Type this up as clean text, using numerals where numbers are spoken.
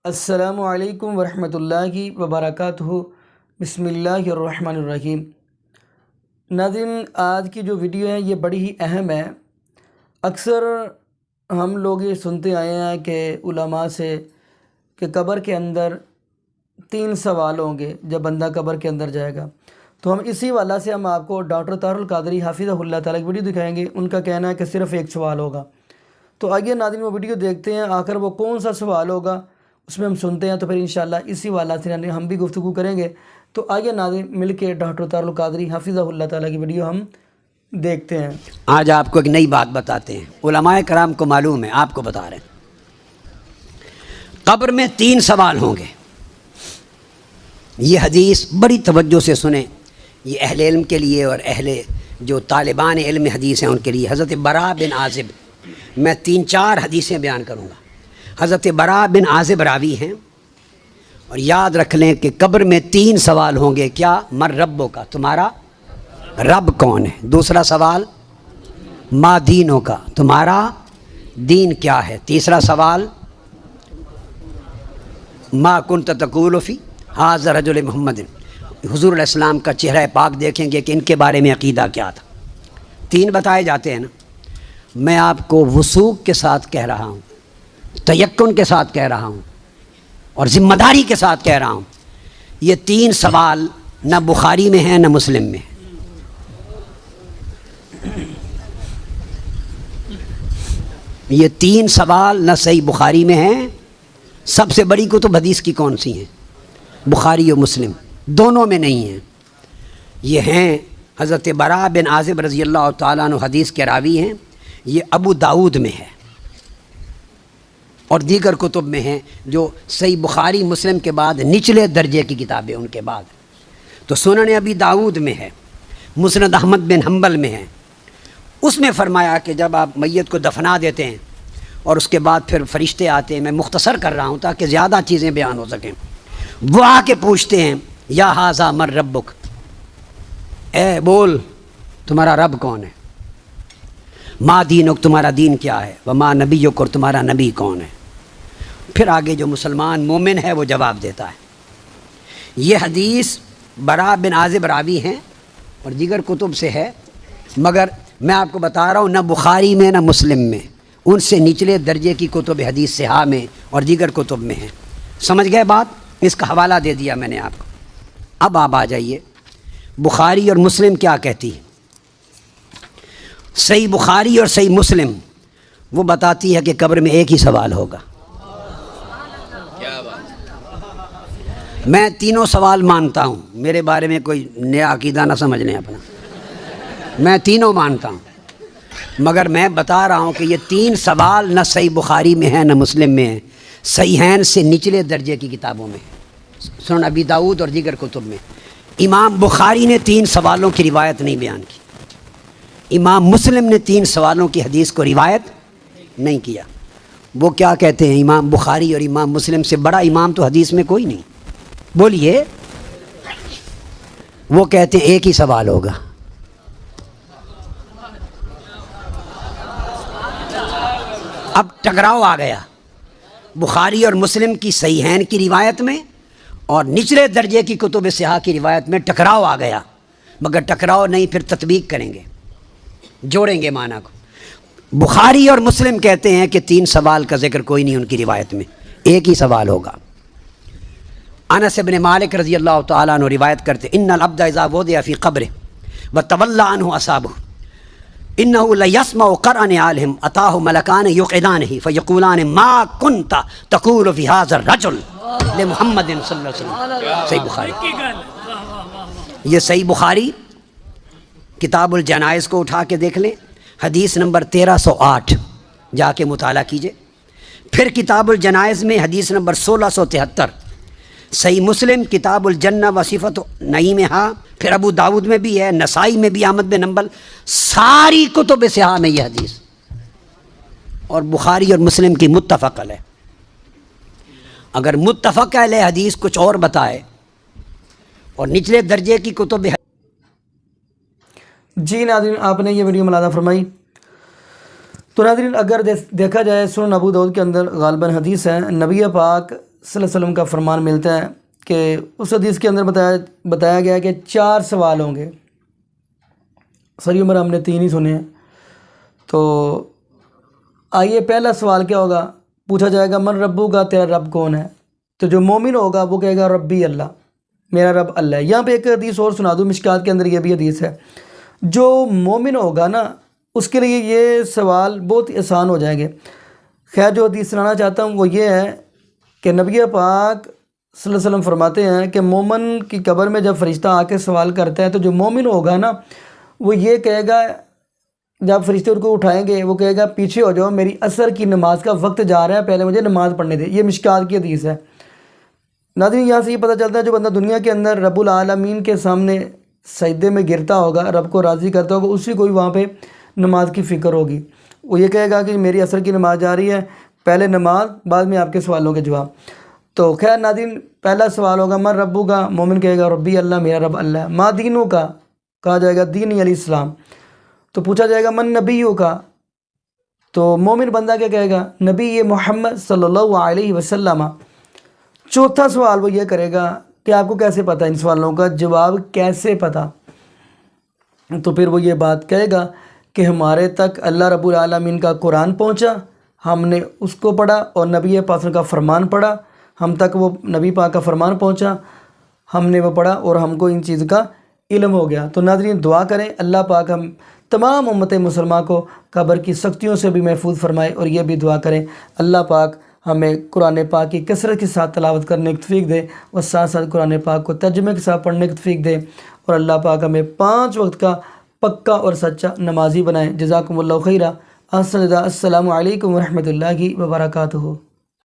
السلام علیکم ورحمۃ اللہ وبرکاتہ۔ بسم اللہ الرحمن الرحیم۔ ناظرین، آج کی جو ویڈیو ہے یہ بڑی ہی اہم ہے۔ اکثر ہم لوگ یہ سنتے آئے ہیں کہ علماء سے کہ قبر کے اندر 3 سوال ہوں گے جب بندہ قبر کے اندر جائے گا، تو ہم اسی والا سے ہم آپ کو ڈاکٹر طاہر القادری حفظہ اللہ تعالیٰ کی ویڈیو دکھائیں گے۔ ان کا کہنا ہے کہ صرف 1 سوال ہوگا، تو آئیے ناظرین وہ ویڈیو دیکھتے ہیں، آخر وہ کون سا سوال ہوگا اس میں ہم سنتے ہیں، تو پھر انشاءاللہ اسی والا سے ہم بھی گفتگو کریں گے۔ تو آئیے ناظرین مل کے ڈاکٹر طاہر القادری حفظہ اللہ تعالیٰ کی ویڈیو ہم دیکھتے ہیں۔ آج آپ کو ایک نئی بات بتاتے ہیں، علماء کرام کو معلوم ہے، آپ کو بتا رہے ہیں۔ قبر میں 3 سوال ہوں گے۔ یہ حدیث بڑی توجہ سے سنیں، یہ اہل علم کے لیے اور اہل جو طالبان علم حدیث ہیں ان کے لیے۔ حضرت براء بن عازب، میں 3-4 حدیثیں بیان کروں گا۔ حضرت براء بن عازب راوی ہیں، اور یاد رکھ لیں کہ قبر میں 3 سوال ہوں گے۔ کیا؟ مر ربوں کا، تمہارا رب کون ہے؟ دوسرا سوال ما دینوں کا، تمہارا دین کیا ہے؟ تیسرا سوال ما کنت تقول فی ھذا رجل محمد، حضور علیہ السلام کا چہرہ پاک دیکھیں گے کہ ان کے بارے میں عقیدہ کیا تھا۔ 3 بتائے جاتے ہیں نا۔ میں آپ کو وثوق کے ساتھ کہہ رہا ہوں، تیقن کے ساتھ کہہ رہا ہوں، اور ذمہ داری کے ساتھ کہہ رہا ہوں، یہ 3 سوال نہ بخاری میں ہیں نہ مسلم میں۔ یہ 3 سوال نہ صحیح بخاری میں ہیں، سب سے بڑی کتب حدیث کی کون سی ہیں؟ بخاری و مسلم، دونوں میں نہیں ہیں۔ یہ ہیں حضرت براء بن عازب رضی اللہ تعالیٰ عنہ حدیث کے راوی ہیں، یہ ابو داؤد میں ہے اور دیگر کتب میں ہیں جو صحیح بخاری مسلم کے بعد نچلے درجے کی کتابیں ان کے بعد۔ تو سنن ابی داؤد میں ہے، مسند احمد بن حنبل میں ہے۔ اس میں فرمایا کہ جب آپ میت کو دفنا دیتے ہیں اور اس کے بعد پھر فرشتے آتے ہیں، میں مختصر کر رہا ہوں تاکہ زیادہ چیزیں بیان ہو سکیں، وہ آ کے پوچھتے ہیں یا ھذا من ربک، اے بول تمہارا رب کون ہے؟ ما دینک، تمہارا دین کیا ہے؟ وما نبیک، اور تمہارا نبی کون ہے؟ پھر آگے جو مسلمان مومن ہے وہ جواب دیتا ہے۔ یہ حدیث براء بن عازب راوی ہیں اور دیگر کتب سے ہے، مگر میں آپ کو بتا رہا ہوں نہ بخاری میں نہ مسلم میں، ان سے نچلے درجے کی کتب حدیث صحاح میں اور دیگر کتب میں ہیں۔ سمجھ گئے بات؟ اس کا حوالہ دے دیا میں نے آپ کو۔ اب آپ آ جائیے بخاری اور مسلم کیا کہتی ہے۔ صحیح بخاری اور صحیح مسلم وہ بتاتی ہے کہ قبر میں 1 ہی سوال ہوگا۔ میں 3 سوال مانتا ہوں، میرے بارے میں کوئی نیا عقیدہ نہ سمجھ لیں اپنا، میں 3 مانتا ہوں، مگر میں بتا رہا ہوں کہ یہ 3 سوال نہ صحیح بخاری میں ہیں نہ مسلم میں ہیں، صحیحین سے نچلے درجے کی کتابوں میں، سنن ابی داؤد اور دیگر کتب میں۔ امام بخاری نے 3 سوالوں کی روایت نہیں بیان کی، امام مسلم نے 3 سوالوں کی حدیث کو روایت نہیں کیا۔ وہ کیا کہتے ہیں؟ امام بخاری اور امام مسلم سے بڑا امام تو حدیث میں کوئی نہیں، بولیے۔ وہ کہتے ہیں 1 ہی سوال ہوگا۔ اب ٹکراؤ آ گیا بخاری اور مسلم کی صحیحین کی روایت میں اور نچلے درجے کی کتب صحاح کی روایت میں ٹکراؤ آ گیا، مگر ٹکراؤ نہیں، پھر تطبیق کریں گے، جوڑیں گے معنی کو۔ بخاری اور مسلم کہتے ہیں کہ 3 سوال کا ذکر کوئی نہیں ان کی روایت میں، 1 ہی سوال ہوگا۔ انس بن مالک رضی اللہ تعالیٰ عنہ روایت کرتے ان العبد اذا وضع فی قبره وتولى عنه اصحابه انه ليسمع قرأ نعالهم اتاه ملکان یقعدانه فیقولان ما كنت تقول في هذا الرجل لمحمد صلی اللہ علیہ وسلم۔ صحیح بخاری، یہ صحیح بخاری کتاب الجنائز کو اٹھا کے دیکھ لیں، حدیث نمبر 1308 جا کے مطالعہ کیجئے۔ پھر کتاب الجنائز میں حدیث نمبر 1673، صحیح مسلم کتاب الجنہ وصفت نعیمہا، پھر ابو داود میں بھی ہے، نسائی میں بھی، احمد بن حنبل، ساری کتب صحاح میں یہ حدیث، اور بخاری اور مسلم کی متفق علیہ۔ اگر متفق علیہ حدیث کچھ اور بتائے اور نچلے درجے کی کتب۔ جی ناظرین، آپ نے یہ ویڈیو ملاحظہ فرمائی۔ تو ناظرین اگر دیکھا جائے سنن ابو داؤد کے اندر غالباً حدیث ہے، نبی پاک صلی اللہ علیہ وسلم کا فرمان ملتا ہے کہ اس حدیث کے اندر بتایا گیا ہے کہ 4 سوال ہوں گے. ساری عمر ہم نے 3 ہی سنے ہیں. تو آئیے پہلا سوال کیا ہوگا؟ پوچھا جائے گا من ربو کا، تیرا رب کون ہے؟ تو جو مومن ہوگا وہ کہے گا ربی اللہ، میرا رب اللہ ہے. یہاں پہ ایک حدیث اور سنا دوں، مشکات کے اندر یہ بھی حدیث ہے. جو مومن ہوگا نا اس کے لیے یہ سوال بہت ہی آسان ہو جائیں گے. خیر جو حدیث سنانا چاہتا ہوں وہ یہ ہے کہ نبی پاک صلی اللہ علیہ وسلم فرماتے ہیں کہ مومن کی قبر میں جب فرشتہ آ کے سوال کرتا ہے تو جو مومن ہوگا نا وہ یہ کہے گا، جب فرشتے ان کو اٹھائیں گے وہ کہے گا پیچھے ہو جاؤ، میری عصر کی نماز کا وقت جا رہا ہے، پہلے مجھے نماز پڑھنے دے. یہ مشکات کی حدیث ہے. ناظرین یہاں سے یہ پتہ چلتا ہے جو بندہ دنیا کے اندر رب العالمین کے سامنے سجدے میں گرتا ہوگا، رب کو راضی کرتا ہوگا، اسی کو وہاں پہ نماز کی فکر ہوگی. وہ یہ کہے گا کہ میری عصر کی نماز جا رہی ہے، پہلے نماز بعد میں آپ کے سوالوں کے جواب. تو خیر ناظرین پہلا سوال ہوگا من ربو کا، مومن کہے گا ربی اللہ، میرا رب اللہ ہے. ما دینوں کا، کہا جائے گا دین علیہ السلام. تو پوچھا جائے گا من نبیوں کا، تو مومن بندہ کیا کہے گا؟ نبی محمد صلی اللہ علیہ وسلم. چوتھا سوال وہ یہ کرے گا کہ آپ کو کیسے پتہ ان سوالوں کا جواب کیسے پتہ؟ تو پھر وہ یہ بات کہے گا کہ ہمارے تک اللہ رب العالمین کا قرآن پہنچا، ہم نے اس کو پڑھا، اور نبی پاک کا فرمان پڑھا، ہم تک وہ نبی پاک کا فرمان پہنچا، ہم نے وہ پڑھا اور ہم کو ان چیز کا علم ہو گیا. تو ناظرین دعا کریں اللہ پاک ہم تمام امت مسلمہ کو قبر کی سختیوں سے بھی محفوظ فرمائے، اور یہ بھی دعا کریں اللہ پاک ہمیں قرآن پاک کی کثرت کے ساتھ تلاوت کرنے کی توفیق دے، اور ساتھ ساتھ قرآن پاک کو ترجمے کے ساتھ پڑھنے کی توفیق دے، اور اللہ پاک ہمیں 5 وقت کا پکا اور سچا نمازی بنائے. جزاکم اللہ خیرہ. السلام علیکم ورحمۃ اللہ وبرکاتہ.